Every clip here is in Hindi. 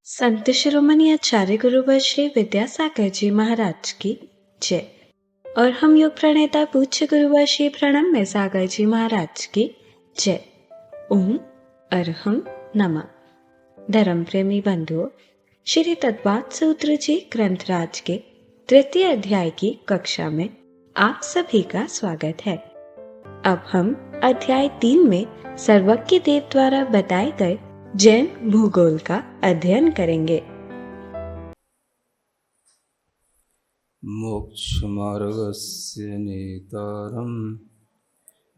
संत शिरोमणि आचार्य गुरुवर श्री विद्यासागर जी महाराज की जय। और हम योग प्रणेता पूज्य गुरुवर श्री प्रणम्य सागर जी महाराज की जय। ओम अरहम नमः। धर्म प्रेमी बंधुओं, श्री तत्वाद सूत्र जी ग्रंथराज के तृतीय अध्याय की कक्षा में आप सभी का स्वागत है। अब हम अध्याय 3 में सर्वज्ञ देव द्वारा बताए गए जैन भूगोल का अध्ययन करेंगे। मोक्षमार्गस्य नेतारं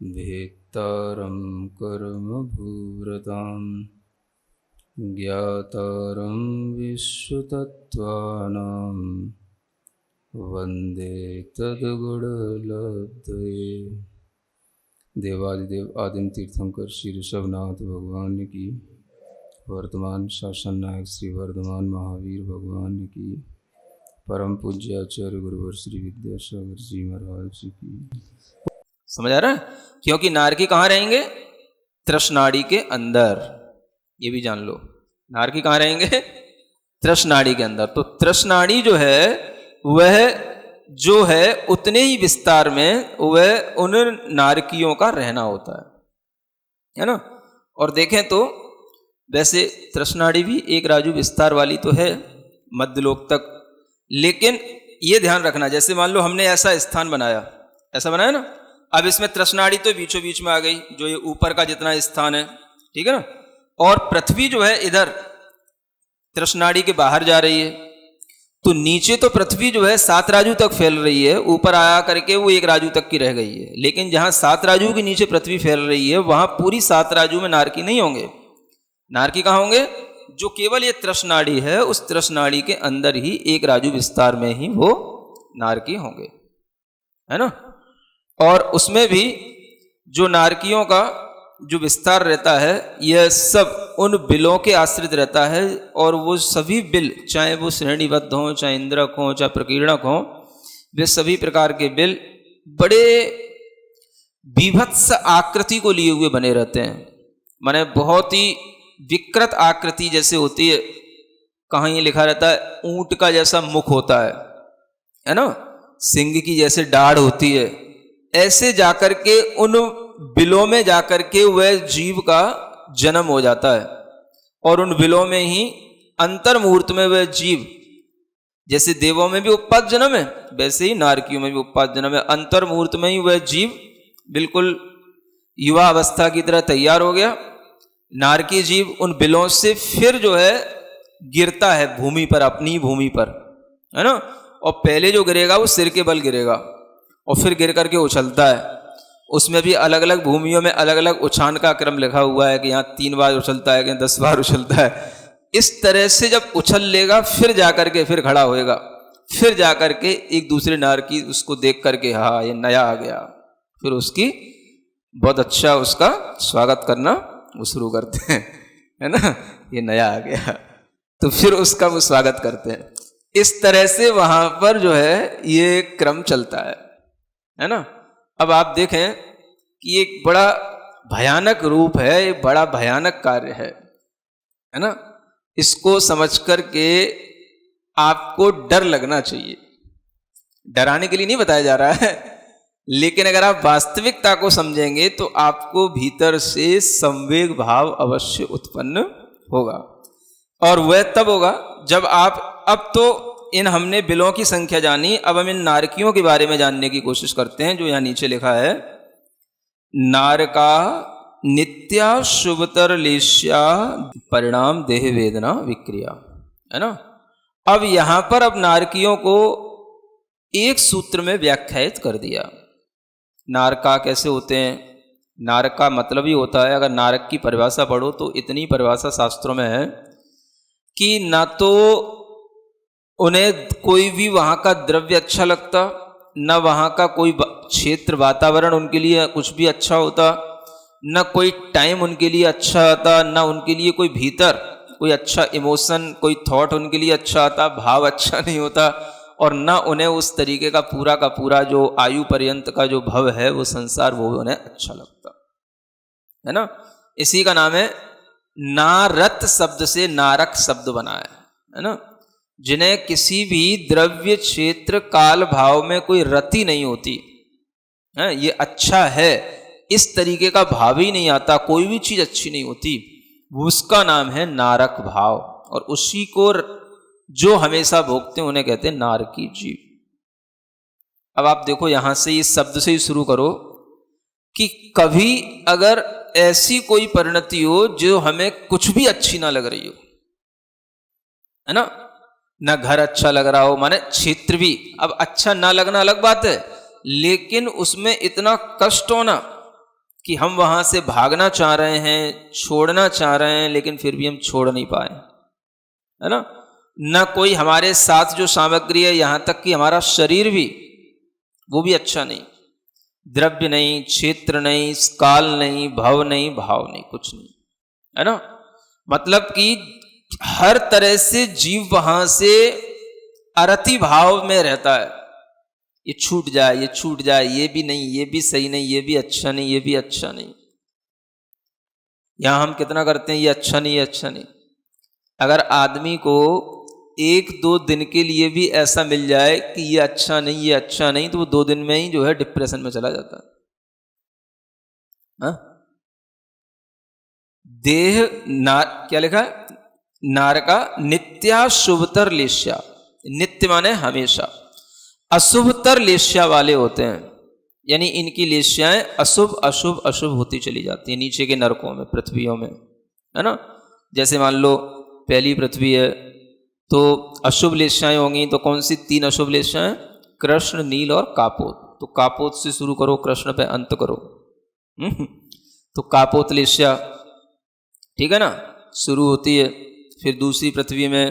भेत्तारं कर्मभूरतां ज्ञातारं विश्वतत्त्वानां वन्दे तद्गुणलब्धये। देवादिदेव आदिम तीर्थंकर श्री ऋषभनाथ भगवान की, वर्तमान शासन नायक श्री वर्धमान महावीर भगवान की, परम पूज्य आचार्य गुरुवर श्री विद्यासागर जी महाराज की। समझ आ रहा है? क्योंकि नारकी कहाँ रहेंगे? तृष्णाड़ी के अंदर। ये भी जान लो, नारकी कहाँ रहेंगे? तृष्णाड़ी के अंदर। तो तृष्णाड़ी जो है वह जो है उतने ही विस्तार में वह उन नारकियों का रहना होता है ना। और देखें तो वैसे तृष्णाड़ी भी एक राजू विस्तार वाली तो है मध्यलोक तक, लेकिन ये ध्यान रखना, जैसे मान लो हमने ऐसा स्थान बनाया, ऐसा बनाया ना, अब इसमें तृष्णाड़ी तो बीचों बीच में आ गई, जो ये ऊपर का जितना स्थान है, ठीक है ना। और पृथ्वी जो है इधर तृष्णाड़ी के बाहर जा रही है, तो नीचे तो पृथ्वी जो है 7 राजू तक फैल रही है, ऊपर आया करके वो 1 राजू तक की रह गई है। लेकिन जहां 7 राजू के नीचे पृथ्वी फैल रही है वहां पूरी 7 राजू में नारकी नहीं होंगे। नारकी कहाँ होंगे? जो केवल ये तृष्णाड़ी है उस तृष्णाड़ी के अंदर ही 1 राजू विस्तार में ही वो नारकी होंगे, है ना। और उसमें भी जो नारकियों का जो विस्तार रहता है यह सब उन बिलों के आश्रित रहता है। और वो सभी बिल, चाहे वो श्रेणीबद्ध हों, चाहे इंद्रक हों, चाहे प्रकीर्णक हों, वे सभी प्रकार के बिल बड़े बीभत्स आकृति को लिए हुए बने रहते हैं। माने बहुत ही विकृत आकृति जैसे होती है। कहाँ ये लिखा रहता है ऊंट का जैसा मुख होता है ना, सिंह की जैसे दाढ़ होती है, ऐसे जाकर के उन बिलों में जाकर के वह जीव का जन्म हो जाता है। और उन बिलों में ही अंतर मुहूर्त में वह जीव, जैसे देवों में भी उत्पाद जन्म है वैसे ही नारकियों में भी उत्पाद जन्म है। अंतर मुहूर्त में ही वह जीव बिल्कुल युवा अवस्था की तरह तैयार हो गया। नारकी जीव उन बिलों से फिर जो है गिरता है भूमि पर, अपनी भूमि पर, है ना। और पहले जो गिरेगा वो सिर के बल गिरेगा और फिर गिर करके उछलता है। उसमें भी अलग अलग भूमियों में अलग अलग उछान का क्रम लिखा हुआ है कि यहाँ 3 बार उछलता है कि 10 बार उछलता है। इस तरह से जब उछल लेगा फिर जाकर के फिर खड़ा होएगा, फिर जाकर के एक दूसरे नारकी उसको देख करके हाँ ये नया आ गया, फिर उसकी बहुत अच्छा उसका स्वागत करना वो शुरू करते हैं, है ना, ये नया आ गया, तो फिर उसका वो स्वागत करते हैं। इस तरह से वहां पर जो है ये क्रम चलता है ना। अब आप देखें कि एक बड़ा भयानक रूप है, ये बड़ा भयानक कार्य है ना। इसको समझ करके आपको डर लगना चाहिए। डराने के लिए नहीं बताया जा रहा है, लेकिन अगर आप वास्तविकता को समझेंगे तो आपको भीतर से संवेग भाव अवश्य उत्पन्न होगा। और वह तब होगा जब आप, अब तो इन हमने बिलों की संख्या जानी, अब हम इन नारकियों के बारे में जानने की कोशिश करते हैं। जो यहाँ नीचे लिखा है, नारका नित्या शुभतर लेश्या परिणाम देह वेदना विक्रिया, है ना। अब यहां पर अब नारकियों को एक सूत्र में व्याख्यायित कर दिया। नारका कैसे होते हैं? नारक का मतलब ही होता है, अगर नारक की परिभाषा पढ़ो तो इतनी परिभाषा शास्त्रों में है कि ना तो उन्हें कोई भी वहाँ का द्रव्य अच्छा लगता, न वहाँ का कोई क्षेत्र वातावरण उनके लिए कुछ भी अच्छा होता, न कोई टाइम उनके लिए अच्छा आता, न उनके लिए कोई भीतर कोई अच्छा इमोशन, कोई थॉट उनके लिए अच्छा आता, भाव अच्छा नहीं होता, और न उन्हें उस तरीके का पूरा जो आयु पर्यंत का जो भव है वो संसार वो उन्हें अच्छा लगता है ना। इसी का नाम है नारत, शब्द से नारक शब्द बना है। है ना, जिन्हें किसी भी द्रव्य क्षेत्र काल भाव में कोई रति नहीं होती है, ये अच्छा है इस तरीके का भाव ही नहीं आता, कोई भी चीज अच्छी नहीं होती, उसका नाम है नारक भाव। और उसी को जो हमेशा भोगते हैं उन्हें कहते हैं नारकी जीव। अब आप देखो यहां से इस शब्द से ही शुरू करो कि कभी अगर ऐसी कोई परिणति हो जो हमें कुछ भी अच्छी ना लग रही हो, है ना घर अच्छा लग रहा हो, माने क्षेत्र भी अब अच्छा ना लगना अलग बात है, लेकिन उसमें इतना कष्ट होना कि हम वहां से भागना चाह रहे हैं, छोड़ना चाह रहे हैं, लेकिन फिर भी हम छोड़ नहीं पाए, है ना कोई हमारे साथ जो सामग्री है, यहां तक कि हमारा शरीर भी, वो भी अच्छा नहीं, द्रव्य नहीं, क्षेत्र नहीं, काल नहीं, भव नहीं, भाव नहीं, कुछ नहीं, है ना। मतलब कि हर तरह से जीव वहां से अरति भाव में रहता है, ये छूट जाए, ये छूट जाए, ये भी नहीं, ये भी सही नहीं, ये भी अच्छा नहीं, ये भी अच्छा नहीं। यहां हम कितना करते हैं, ये अच्छा नहीं, ये अच्छा नहीं। अगर आदमी को 1-2 दिन के लिए भी ऐसा मिल जाए कि ये अच्छा नहीं, ये अच्छा नहीं, तो वो 2 दिन में ही जो है डिप्रेशन में चला जाता है। हाँ? देह क्या लिखा है, नारका नित्या शुभतर लेश्या, नित्य माने हमेशा, अशुभतर लेश्या वाले होते हैं, यानी इनकी लेश्याएं अशुभ अशुभ अशुभ होती चली जाती हैं नीचे के नरकों में, पृथ्वियों में, है ना। जैसे मान लो पहली पृथ्वी है तो अशुभ लेश्याएं होंगी, तो कौन सी 3 अशुभ लेश्याएं, कृष्ण, नील और कापोत। तो कापोत से शुरू करो, कृष्ण पे अंत करो। तो कापोत लेश्या, ठीक है ना, शुरू होती है। फिर दूसरी पृथ्वी में,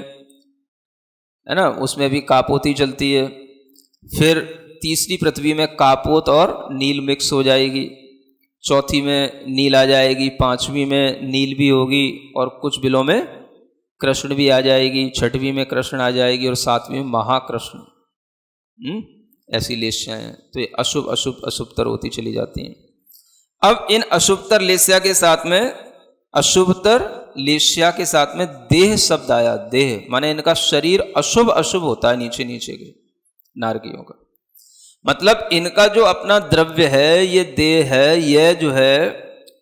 है ना, उसमें भी कापोत ही चलती है। फिर तीसरी पृथ्वी में कापोत और नील मिक्स हो जाएगी, चौथी में नील आ जाएगी, पांचवी में नील भी होगी और कुछ बिलों में कृष्ण भी आ जाएगी, छठवीं में कृष्ण आ जाएगी और सातवीं में महाकृष्ण। ऐसी लेश्याएं हैं। तो ये अशुभ अशुभ अशुभतर होती चली जाती हैं। अब इन अशुभतर लेश्या के साथ में, अशुभतर लेश्या के साथ में देह शब्द आया। देह माने इनका शरीर अशुभ अशुभ होता है, नीचे नीचे के नारकियों का। मतलब इनका जो अपना द्रव्य है, ये देह है, यह जो है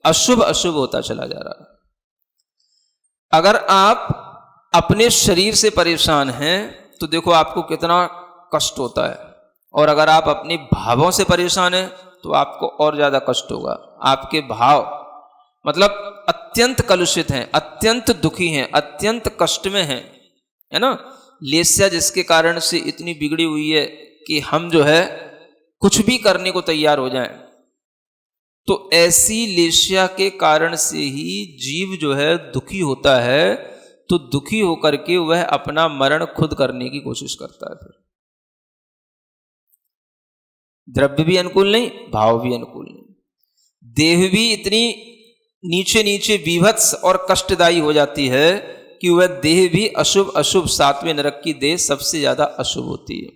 अशुभ अशुभ होता चला जा रहा है। अगर आप अपने शरीर से परेशान हैं तो देखो आपको कितना कष्ट होता है, और अगर आप अपने भावों से परेशान हैं तो आपको और ज्यादा कष्ट होगा। आपके भाव मतलब अत्यंत कलुषित हैं, अत्यंत दुखी हैं, अत्यंत कष्ट में हैं, है ना। लेस्या जिसके कारण से इतनी बिगड़ी हुई है कि हम जो है कुछ भी करने को तैयार हो जाएं, तो ऐसी लेस्या के कारण से ही जीव जो है दुखी होता है। तो दुखी होकर के वह अपना मरण खुद करने की कोशिश करता है। फिर द्रव्य भी अनुकूल नहीं, भाव भी अनुकूल नहीं, देह भी इतनी नीचे नीचे विभत्स और कष्टदायी हो जाती है कि वह देह भी अशुभ अशुभ, 7वें नरक की देह सबसे ज्यादा अशुभ होती है।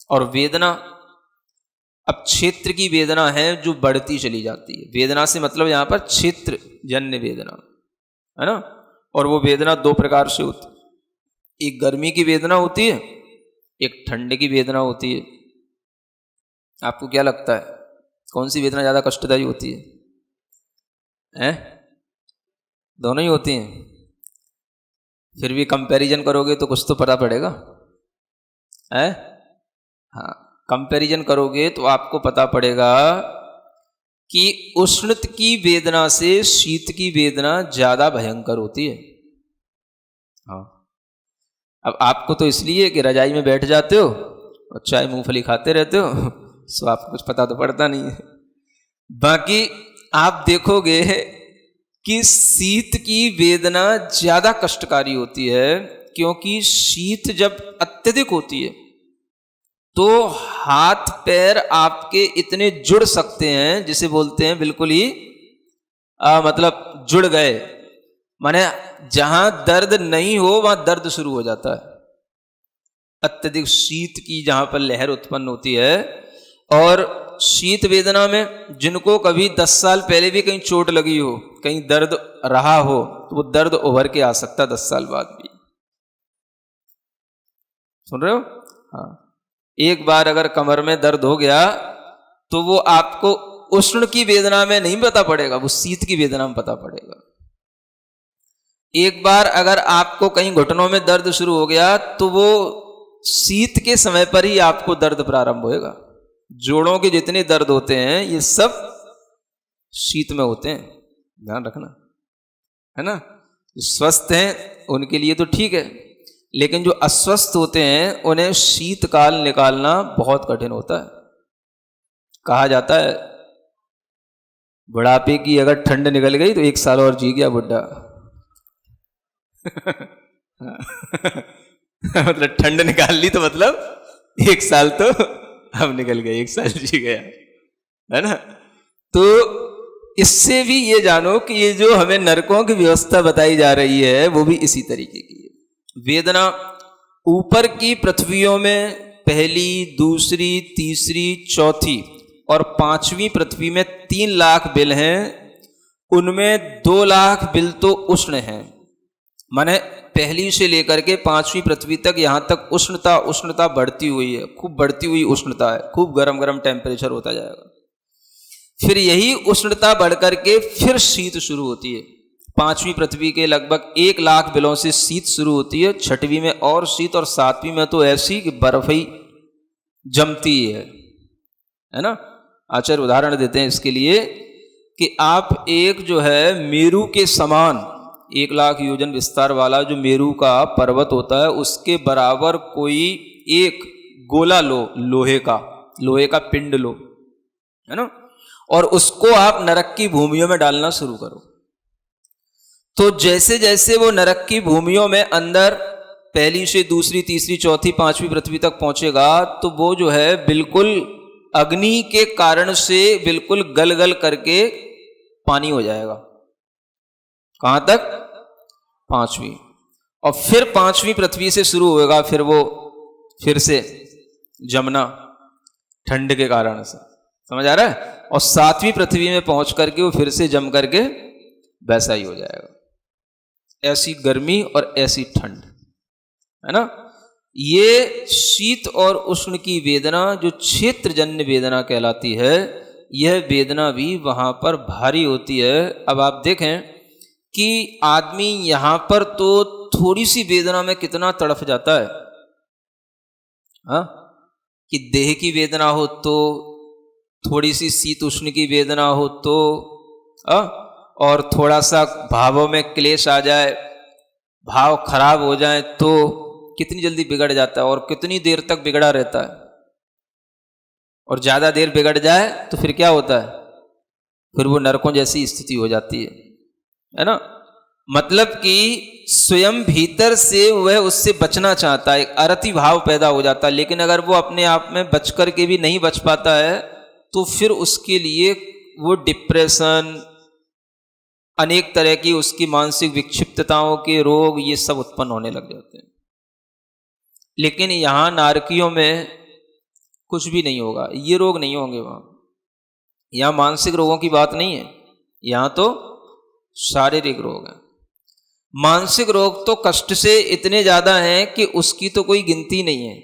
और वेदना, अब क्षेत्र की वेदना है जो बढ़ती चली जाती है। वेदना से मतलब यहां पर क्षेत्र जन्य वेदना, है ना। और वो वेदना 2 प्रकार से होती है, एक गर्मी की वेदना होती है, एक ठंड की वेदना होती है। आपको क्या लगता है कौन सी वेदना ज्यादा कष्टदायी होती है? हैं? दोनों ही होती हैं। फिर भी कंपैरिजन करोगे तो कुछ तो पता पड़ेगा, है? हाँ, कंपैरिजन करोगे तो आपको पता पड़ेगा कि उष्ण की वेदना से शीत की वेदना ज्यादा भयंकर होती है। हाँ, अब आपको तो इसलिए कि रजाई में बैठ जाते हो और चाय मूंगफली खाते रहते हो, सो आपको कुछ पता तो पड़ता नहीं है। बाकी आप देखोगे कि शीत की वेदना ज्यादा कष्टकारी होती है, क्योंकि शीत जब अत्यधिक होती है तो हाथ पैर आपके इतने जुड़ सकते हैं, जिसे बोलते हैं बिल्कुल ही मतलब जुड़ गए, माने जहां दर्द नहीं हो वहां दर्द शुरू हो जाता है। अत्यधिक शीत की जहां पर लहर उत्पन्न होती है, और शीत वेदना में जिनको कभी 10 साल पहले भी कहीं चोट लगी हो, कहीं दर्द रहा हो, तो वो दर्द उभर के आ सकता 10 साल बाद भी। सुन रहे हो? हाँ, एक बार अगर कमर में दर्द हो गया तो वो आपको उष्ण की वेदना में नहीं पता पड़ेगा, वो शीत की वेदना में पता पड़ेगा। एक बार अगर आपको कहीं घुटनों में दर्द शुरू हो गया तो वो शीत के समय पर ही आपको दर्द प्रारंभ होएगा। जोड़ों के जितने दर्द होते हैं ये सब शीत में होते हैं, ध्यान रखना, है ना। जो स्वस्थ हैं उनके लिए तो ठीक है, लेकिन जो अस्वस्थ होते हैं उन्हें शीतकाल निकालना बहुत कठिन होता है। कहा जाता है बुढ़ापे की अगर ठंड निकल गई तो 1 साल और जी गया बुढ़ा। मतलब ठंड निकाल ली तो मतलब 1 साल तो अब निकल गया, 1 साल जी गया, है ना। तो इससे भी ये जानो कि ये जो हमें नरकों की व्यवस्था बताई जा रही है वो भी इसी तरीके की है। वेदना ऊपर की पृथ्वियों में पहली, दूसरी, तीसरी, चौथी और 5वीं पृथ्वी में 3 लाख बिल हैं, उनमें 2 लाख बिल तो उष्ण हैं। माने पहली से लेकर के 5वीं पृथ्वी तक यहां तक उष्णता बढ़ती हुई है, खूब बढ़ती हुई उष्णता है, खूब गरम गरम टेम्परेचर होता जाएगा। फिर यही उष्णता बढ़कर के फिर शीत शुरू होती है। 5वीं पृथ्वी के लगभग 1 लाख बिलों से शीत शुरू होती है, 6वीं में और शीत, और 7वीं में तो ऐसी कि बर्फ ही जमती है ना। आचार्य उदाहरण देते हैं इसके लिए कि आप एक जो है मेरू के समान 1 लाख योजन विस्तार वाला जो मेरू का पर्वत होता है उसके बराबर कोई एक गोला लो, लोहे का पिंड लो, है ना, और उसको आप नरक की भूमियों में डालना शुरू करो। तो जैसे जैसे वो नरक की भूमियों में अंदर पहली से दूसरी, तीसरी, चौथी, 5वीं पृथ्वी तक पहुंचेगा तो वो जो है बिल्कुल अग्नि के कारण से बिल्कुल गल गल करके पानी हो जाएगा। कहां तक? 5वीं। और फिर 5वीं पृथ्वी से शुरू होगा फिर वो फिर से जमना ठंड के कारण से, समझ आ रहा है। और 7वीं पृथ्वी में पहुंच करके वो फिर से जम करके वैसा ही हो जाएगा। ऐसी गर्मी और ऐसी ठंड, है ना। ये शीत और उष्ण की वेदना जो क्षेत्रजन्य वेदना कहलाती है, यह वेदना भी वहां पर भारी होती है। अब आप देखें कि आदमी यहां पर तो थोड़ी सी वेदना में कितना तड़फ जाता है, हाँ, कि देह की वेदना हो तो, थोड़ी सी शीत उष्ण की वेदना हो तो, और थोड़ा सा भावों में क्लेश आ जाए, भाव खराब हो जाए तो कितनी जल्दी बिगड़ जाता है और कितनी देर तक बिगड़ा रहता है। और ज्यादा देर बिगड़ जाए तो फिर क्या होता है, फिर वो नरकों जैसी स्थिति हो जाती है ना। मतलब कि स्वयं भीतर से वह उससे बचना चाहता है, एक अरति भाव पैदा हो जाता है, लेकिन अगर वो अपने आप में बच कर के भी नहीं बच पाता है तो फिर उसके लिए वो डिप्रेशन, अनेक तरह की उसकी मानसिक विक्षिप्तताओं के रोग, ये सब उत्पन्न होने लग जाते हैं। लेकिन यहां नारकियों में कुछ भी नहीं होगा, ये रोग नहीं होंगे। वहां यहां मानसिक रोगों की बात नहीं है, यहां तो शारीरिक रोग है। मानसिक रोग तो कष्ट से इतने ज्यादा हैं कि उसकी तो कोई गिनती नहीं है,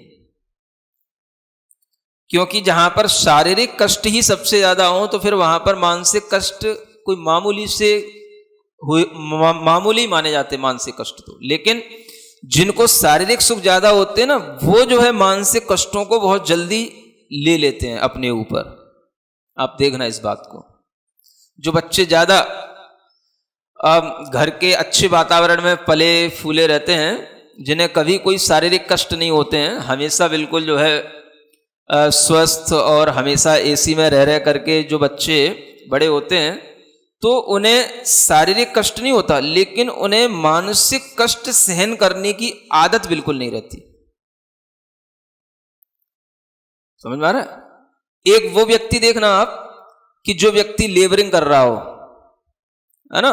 क्योंकि जहां पर शारीरिक कष्ट ही सबसे ज्यादा हो तो फिर वहां पर मानसिक कष्ट कोई मामूली माने जाते मानसिक कष्ट तो। लेकिन जिनको शारीरिक सुख ज्यादा होते हैं ना, वो जो है मानसिक कष्टों को बहुत जल्दी ले लेते हैं अपने ऊपर। आप देखना इस बात को। जो बच्चे ज्यादा घर के अच्छे वातावरण में पले फूले रहते हैं, जिन्हें कभी कोई शारीरिक कष्ट नहीं होते हैं, हमेशा बिल्कुल जो है स्वस्थ और हमेशा एसी में रह रह करके जो बच्चे बड़े होते हैं, तो उन्हें शारीरिक कष्ट नहीं होता, लेकिन उन्हें मानसिक कष्ट सहन करने की आदत बिल्कुल नहीं रहती। समझ में आ रहा है। एक वो व्यक्ति देखना आप कि जो व्यक्ति लेबरिंग कर रहा हो, है ना,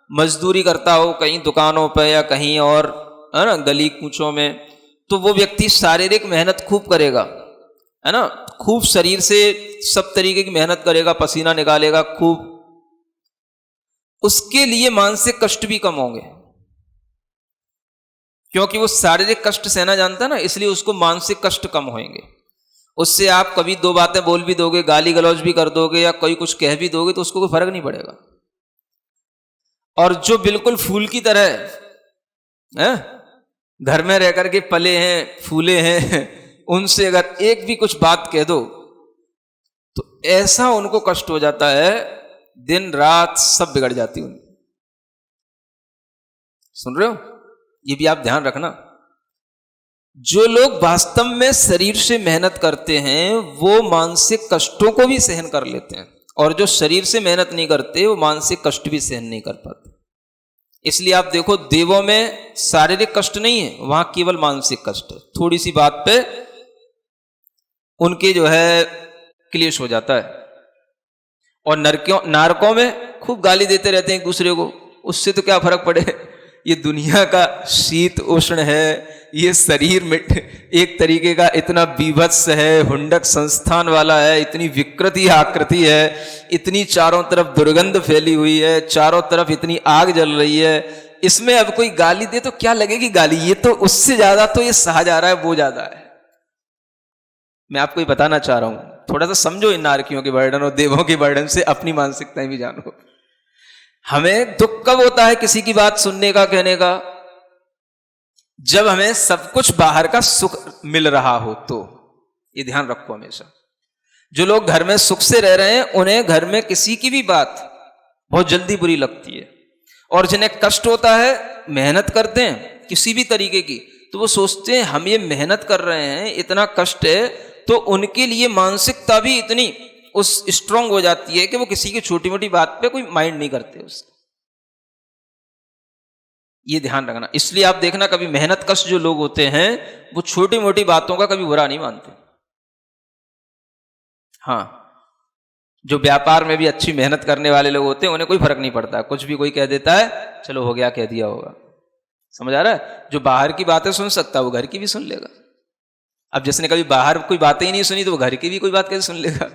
मजदूरी करता हो कहीं दुकानों पे या कहीं और, है ना, गली कूचों में, तो वो व्यक्ति शारीरिक मेहनत खूब करेगा, है ना, खूब शरीर से सब तरीके की मेहनत करेगा, पसीना निकालेगा खूब, उसके लिए मानसिक कष्ट भी कम होंगे। क्योंकि वो शारीरिक कष्ट सहना जानता है ना, इसलिए उसको मानसिक कष्ट कम होंगे। उससे आप कभी दो बातें बोल भी दोगे, गाली गलौज भी कर दोगे या कोई कुछ कह भी दोगे तो उसको कोई फर्क नहीं पड़ेगा। और जो बिल्कुल फूल की तरह है, घर में रह करके पले हैं, फूले हैं, उनसे अगर एक भी कुछ बात कह दो तो ऐसा उनको कष्ट हो जाता है, दिन रात सब बिगड़ जाती उनकी। सुन रहे हो? ये भी आप ध्यान रखना। जो लोग वास्तव में शरीर से मेहनत करते हैं वो मानसिक कष्टों को भी सहन कर लेते हैं, और जो शरीर से मेहनत नहीं करते वो मानसिक कष्ट भी सहन नहीं कर पाते। इसलिए आप देखो, देवों में शारीरिक कष्ट नहीं है, वहां केवल मानसिक कष्ट है। थोड़ी सी बात पे उनके जो है क्लेश हो जाता है। और नारकों में खूब गाली देते रहते हैं एक दूसरे को, उससे तो क्या फर्क पड़े। ये दुनिया का शीत उष्ण है, ये शरीर में एक तरीके का इतना बीभत्स है, हुंडक संस्थान वाला है, इतनी विकृति आकृति है, इतनी चारों तरफ दुर्गंध फैली हुई है, चारों तरफ इतनी आग जल रही है, इसमें अब कोई गाली दे तो क्या लगेगी गाली, ये तो उससे ज्यादा तो ये सहा जा रहा है, वो ज्यादा है। मैं आपको ये बताना चाह रहा हूं, थोड़ा सा समझो इन नारकियों के बर्डन और देवों के बर्डन से, अपनी मानसिकताएं भी जानो। हमें दुख कब होता है किसी की बात सुनने का, कहने का? जब हमें सब कुछ बाहर का सुख मिल रहा हो तो। ये ध्यान रखो हमेशा। जो लोग घर में सुख से रह रहे हैं उन्हें घर में किसी की भी बात बहुत जल्दी बुरी लगती है, और जिन्हें कष्ट होता है, मेहनत करते हैं किसी भी तरीके की, तो वो सोचते हैं हम ये मेहनत कर रहे हैं, इतना कष्ट है, तो उनके लिए मानसिकता भी इतनी उस स्ट्रांग हो जाती है कि वो किसी की छोटी मोटी बात पे कोई माइंड नहीं करते उसका। ये ध्यान रखना। इसलिए आप देखना, कभी मेहनत कश जो लोग होते हैं वो छोटी मोटी बातों का कभी बुरा नहीं मानते। हाँ, जो व्यापार में भी अच्छी मेहनत करने वाले लोग होते हैं उन्हें कोई फर्क नहीं पड़ता, कुछ भी कोई कह देता है, चलो हो गया, कह दिया होगा। समझ आ रहा है? जो बाहर की बातें सुन सकता है वो घर की भी सुन लेगा। अब जिसने कभी बाहर कोई बातें ही नहीं सुनी तो वो घर की भी कोई बात कैसे सुन लेगा?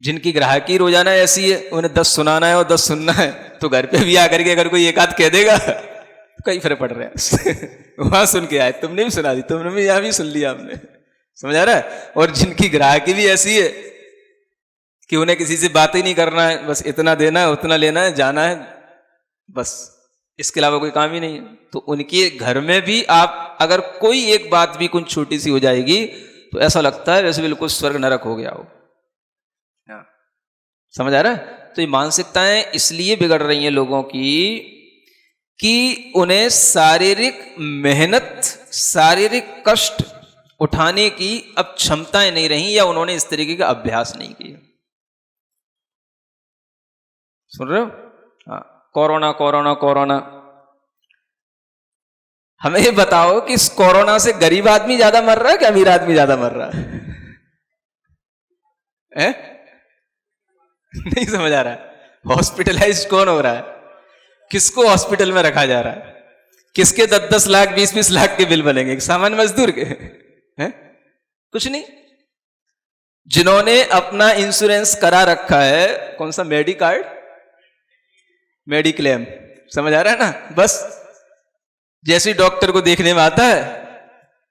जिनकी ग्राहकी रोजाना ऐसी है, उन्हें 10 सुनाना है और 10 सुनना है, तो घर पे भी आकर के अगर कोई एक आध कह देगा तो कई फर्क पड़ रहा है। वहां सुन के आए, तुमने भी सुना दी, तुमने भी यहां भी सुन लिया आपने। समझ आ रहा है? और जिनकी ग्राहकी भी ऐसी है कि उन्हें किसी से बात ही नहीं करना है, बस इतना देना है, उतना लेना है, जाना है, बस इसके अलावा कोई काम ही नहीं है, तो उनके घर में भी आप अगर कोई एक बात भी कुछ छोटी सी हो जाएगी तो ऐसा लगता है वैसे बिल्कुल स्वर्ग नरक हो गया हो। समझ आ रहा है? तो ये मानसिकताएं इसलिए बिगड़ रही हैं लोगों की कि उन्हें शारीरिक मेहनत, शारीरिक कष्ट उठाने की अब क्षमताएं नहीं रही, या उन्होंने इस तरीके का अभ्यास नहीं किया। सुन रहे हो? हाँ, कोरोना कोरोना कोरोना। हमें ये बताओ कि इस कोरोना से गरीब आदमी ज्यादा मर रहा है कि अमीर आदमी ज्यादा मर रहा है? नहीं समझ आ रहा है। हॉस्पिटलाइज कौन हो रहा है? किसको हॉस्पिटल में रखा जा रहा है? किसके 10-10 लाख 20-20 लाख के बिल बनेंगे? सामान्य मजदूर के हैं? कुछ नहीं। जिन्होंने अपना इंश्योरेंस करा रखा है, कौन सा, मेडिकार्ड, मेडिक्लेम, समझ आ रहा है ना? बस जैसे डॉक्टर को देखने में आता है,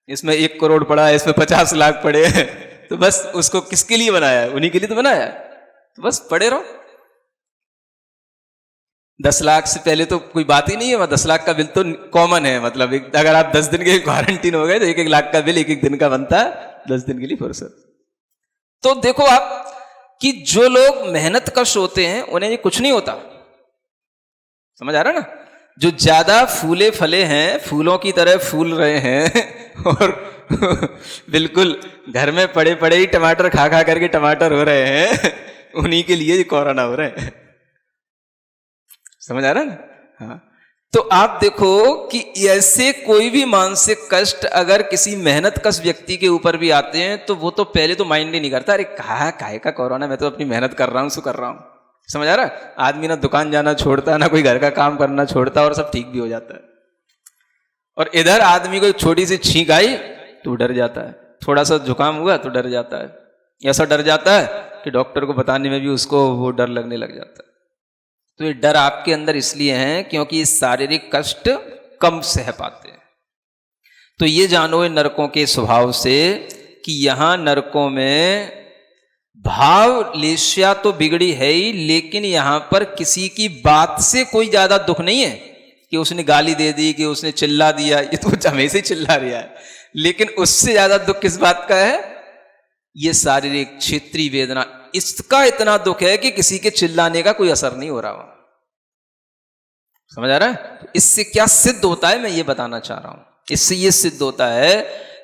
इसमें 1 करोड़ पड़ा है, इसमें 50 लाख पड़े हैं, तो बस उसको किसके लिए बनाया है? उन्हीं के लिए तो बनाया है, तो बस पड़े रहो। 10 लाख से पहले तो कोई बात ही नहीं है, 10 लाख का बिल तो कॉमन है। मतलब अगर आप 10 दिन के क्वारंटीन हो गए तो 1-1 लाख का बिल 1-1 दिन का बनता है, 10 दिन के लिए फुर्सत। तो देखो आप कि जो लोग मेहनत कश होते हैं उन्हें ये कुछ नहीं होता। समझ आ रहा है ना? जो ज्यादा फूले फले हैं, फूलों की तरह फूल रहे हैं और बिल्कुल घर में पड़े पड़े ही टमाटर खा खा करके टमाटर हो रहे हैं, उन्हीं के लिए कोरोना हो रहे हैं। समझ आ रहा है ना? हाँ, तो आप देखो कि ऐसे कोई भी मानसिक कष्ट अगर किसी मेहनत कश व्यक्ति के ऊपर भी आते हैं तो वो तो पहले तो माइंड ही नहीं करता, अरे काहे का कोरोना, मैं तो अपनी मेहनत कर रहा हूं, सो कर रहा हूं। समझ आ रहा है? आदमी ना दुकान जाना छोड़ता, ना कोई घर का काम करना छोड़ता, और सब ठीक भी हो जाता है। और इधर आदमी को छोटी सी छींक आई तो डर जाता है, थोड़ा सा जुकाम हुआ तो डर जाता है, ऐसा डर जाता है कि डॉक्टर को बताने में भी उसको वो डर लगने लग जाता है। तो ये डर आपके अंदर इसलिए है क्योंकि शारीरिक कष्ट कम सह पाते हैं। तो ये जानो इन नरकों के स्वभाव से कि यहाँ नरकों में भाव लेश्या तो बिगड़ी है ही, लेकिन यहाँ पर किसी की बात से कोई ज्यादा दुख नहीं है कि उसने गाली दे दी, कि उसने चिल्ला दिया, ये तो हमेशा ही चिल्ला रहा है, लेकिन उससे ज्यादा दुख किस बात का है? ये शारीरिक क्षेत्रीय वेदना, इसका इतना दुख है कि किसी के चिल्लाने का कोई असर नहीं हो रहा हो। समझ आ रहा है? तो इससे क्या सिद्ध होता है, मैं ये बताना चाह रहा हूं। इससे ये सिद्ध होता है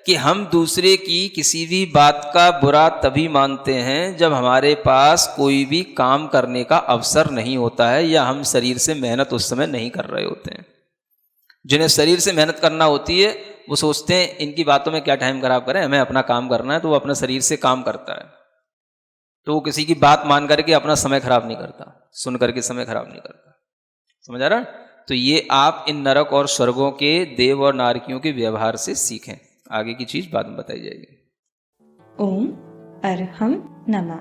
कि हम दूसरे की किसी भी बात का बुरा तभी मानते हैं जब हमारे पास कोई भी काम करने का अवसर नहीं होता है, या हम शरीर से मेहनत उस समय नहीं कर रहे होते हैं। जिन्हें शरीर से मेहनत करना होती है वो सोचते हैं इनकी बातों में क्या टाइम खराब करें, हमें अपना काम करना है, तो वो अपना शरीर से काम करता है। तो वो किसी की बात मान करके अपना समय खराब नहीं करता, सुन करके समय खराब नहीं करता। समझ आ रहा है? तो ये आप इन नरक और स्वर्गों के देव और नारकियों के व्यवहार से सीखें। आगे की चीज बाद में बताई जाएगी। ओम अरहम नमः।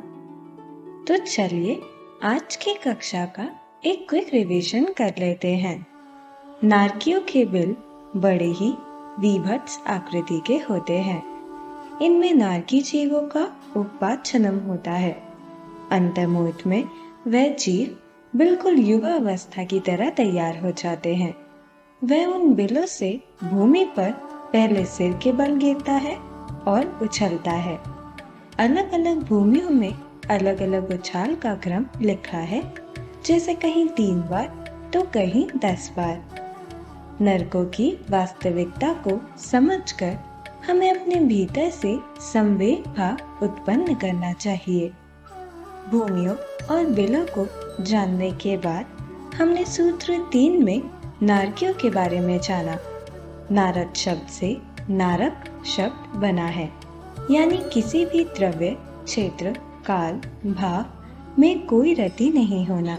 तो चलिए आज की कक्षा का एक क्विक रिवीजन कर लेते हैं। नारकियों के बिल बड़े ही विभत्स आकृति के होते हैं। इनमें नारकी जीवों का उत्पाद जन्म होता है। अंतर्मुहूर्त में वह जीव बिल्कुल युवा अवस्था की तरह तैयार हो जाते हैं। वह उन बिलों से भूमि पर पहले सिर के बल गिरता है और उछलता है। अलग अलग भूमियों में अलग अलग उछाल का क्रम लिखा है, जैसे कहीं 3 बार तो कहीं 10 बार। नरकों की वास्तविकता को समझकर हमें अपने भीतर से संवेग भाव उत्पन्न करना चाहिए। भूमियों और बिलों को जानने के बाद हमने सूत्र 3 में नारकियों के बारे में जाना। नारद शब्द से नारक शब्द बना है, यानी किसी भी द्रव्य, क्षेत्र, काल, भाव में कोई रति नहीं होना।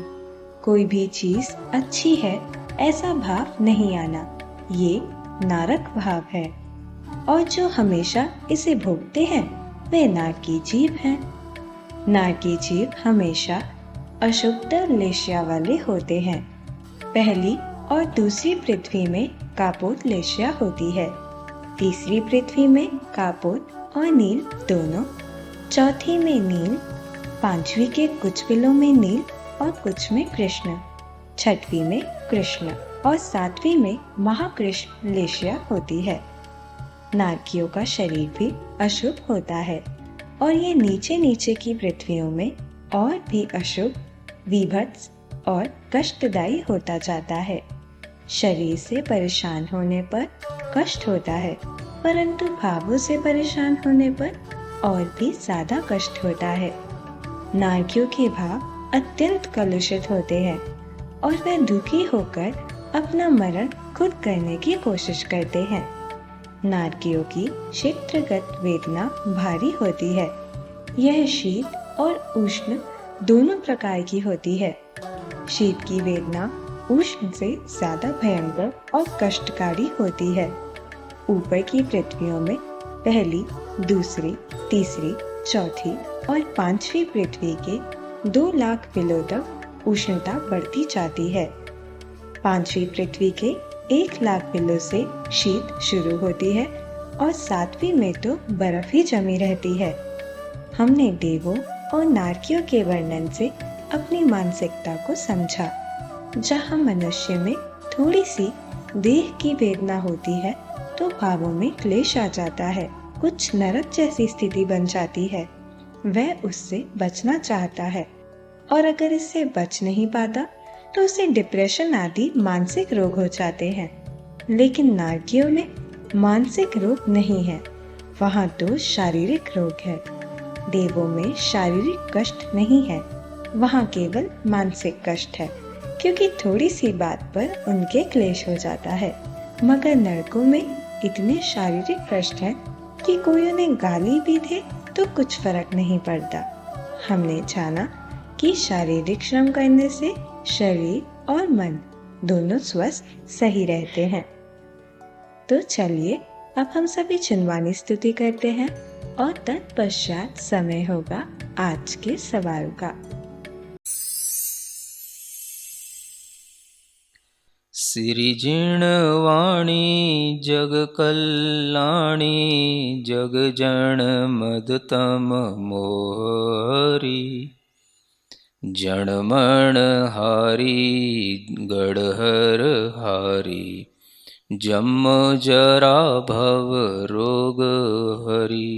कोई भी चीज अच्छी है ऐसा भाव नहीं आना, ये नारक भाव है। और जो हमेशा इसे भोगते हैं वे नारकी जीव हैं। नारकी जीव हमेशा अशुद्ध लेश्या वाले होते हैं। पहली और दूसरी पृथ्वी में कापोत लेश्या होती है, तीसरी पृथ्वी में कापोत और नील दोनों, चौथी में नील, पांचवी के कुछ बिलों में नील और कुछ में कृष्ण, छठवीं में कृष्ण और सातवीं में महाकृष्ण लेश्या होती है। नारकियों का शरीर भी अशुभ होता है और ये नीचे नीचे की पृथ्वियों में और भी अशुभ, विभत्स और कष्टदायी होता जाता है। शरीर से परेशान होने पर कष्ट होता है, परंतु भावों से परेशान होने पर और भी ज्यादा कष्ट होता है। नारकियों के भाव अत्यंत कलुषित होते हैं और वे दुखी होकर अपना मरण खुद करने की कोशिश करते हैं। नारकियों की क्षेत्रगत वेदना भारी होती है। यह शीत और उष्ण दोनों प्रकार की होती है। शीत की वेदना उष्ण से ज्यादा भयंकर और कष्टकारी होती है। ऊपर की पृथ्वियों में पहली, दूसरी, तीसरी, चौथी और पांचवी पृथ्वी के 2 लाख बिलों तक उष्णता बढ़ती जाती है। पांचवी पृथ्वी के 1 लाख बिलों से शीत शुरू होती है और सातवीं में तो बर्फ ही जमी रहती है। हमने देवों और नारकियों के वर्णन से अपनी मानसिकता को समझा। जहाँ मनुष्य में थोड़ी सी देह की वेदना होती है तो भावों में क्लेश आ जाता है, कुछ नरक जैसी स्थिति बन जाती है। वह उससे बचना चाहता है और अगर इससे बच नहीं पाता तो उसे डिप्रेशन आदि मानसिक रोग हो जाते हैं। लेकिन नारकियों में मानसिक रोग नहीं है, वहाँ तो शारीरिक रोग है। देवों में शारीरिक कष्ट नहीं है, वहाँ केवल मानसिक कष्ट है, क्योंकि थोड़ी सी बात पर उनके क्लेश हो जाता है। मगर नरकों में इतने शारीरिक कष्ट है कि कोई उन्हें गाली भी दे तो कुछ फर्क नहीं पड़ता। हमने जाना कि शारीरिक श्रम करने से शरीर और मन दोनों स्वस्थ सही रहते हैं। तो चलिए अब हम सभी चिन्वानी स्तुति करते हैं और तत्पश्चात समय होगा आज के सवाल का। सिरिजिणवाणी जग कल्याणी जग जन मदतम मोहरी जनमण हारी गढ़हर हारी जम जरा भव रोग हरि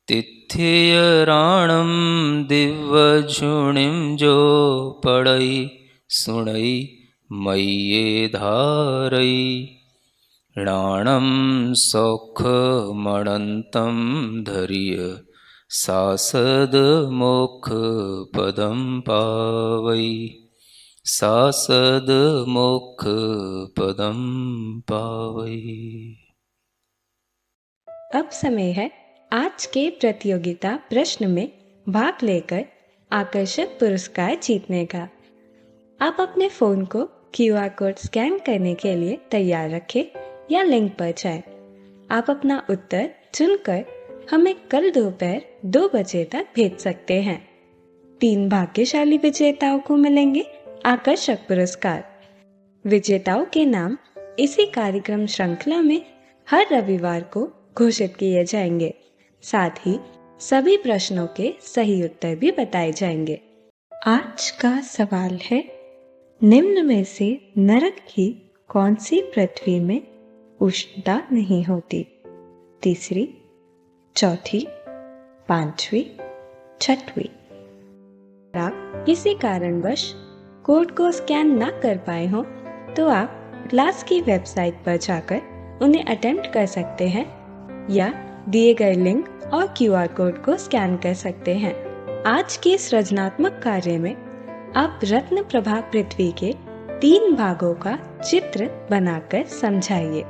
तिथ्य राणम दिव्य झुणिम जो पड़ई सुणई मय्ये धारई राणम सौख मणंतम धरिय सासद मोक्ष पदम पावई सासद मोक्ष पदम पावई। अब समय है आज के प्रतियोगिता प्रश्न में भाग लेकर आकर्षक पुरस्कार जीतने का। आप अपने फोन को QR कोड स्कैन करने के लिए तैयार रखें या लिंक पर जाएं। आप अपना उत्तर चुनकर हमें कल दोपहर 2 बजे तक भेज सकते हैं। 3 भाग्यशाली विजेताओं को मिलेंगे आकर्षक पुरस्कार। विजेताओं के नाम इसी कार्यक्रम श्रृंखला में हर रविवार को घोषित किए जाएंगे। साथ ही सभी प्रश्नों के सही उत्तर भी बताए जाएंगे। आज का सवाल है, निम्न में से नरक की कौन सी पृथ्वी में उष्णता नहीं होती? तीसरी, चौथी, 5वीं, 6वीं। आप किसी कारणवश कोड को स्कैन ना कर पाए हो तो आप क्लास की वेबसाइट पर जाकर उन्हें अटेम्प्ट कर सकते हैं या दिए गए लिंक और QR कोड को स्कैन कर सकते हैं। आज के सृजनात्मक कार्य में आप रत्न प्रभा पृथ्वी के 3 भागों का चित्र बनाकर समझाइए।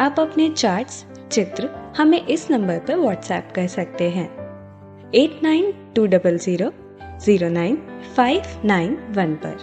आप अपने चार्ट्स चित्र हमें इस नंबर पर व्हाट्सएप कर सकते हैं 8920009591 पर।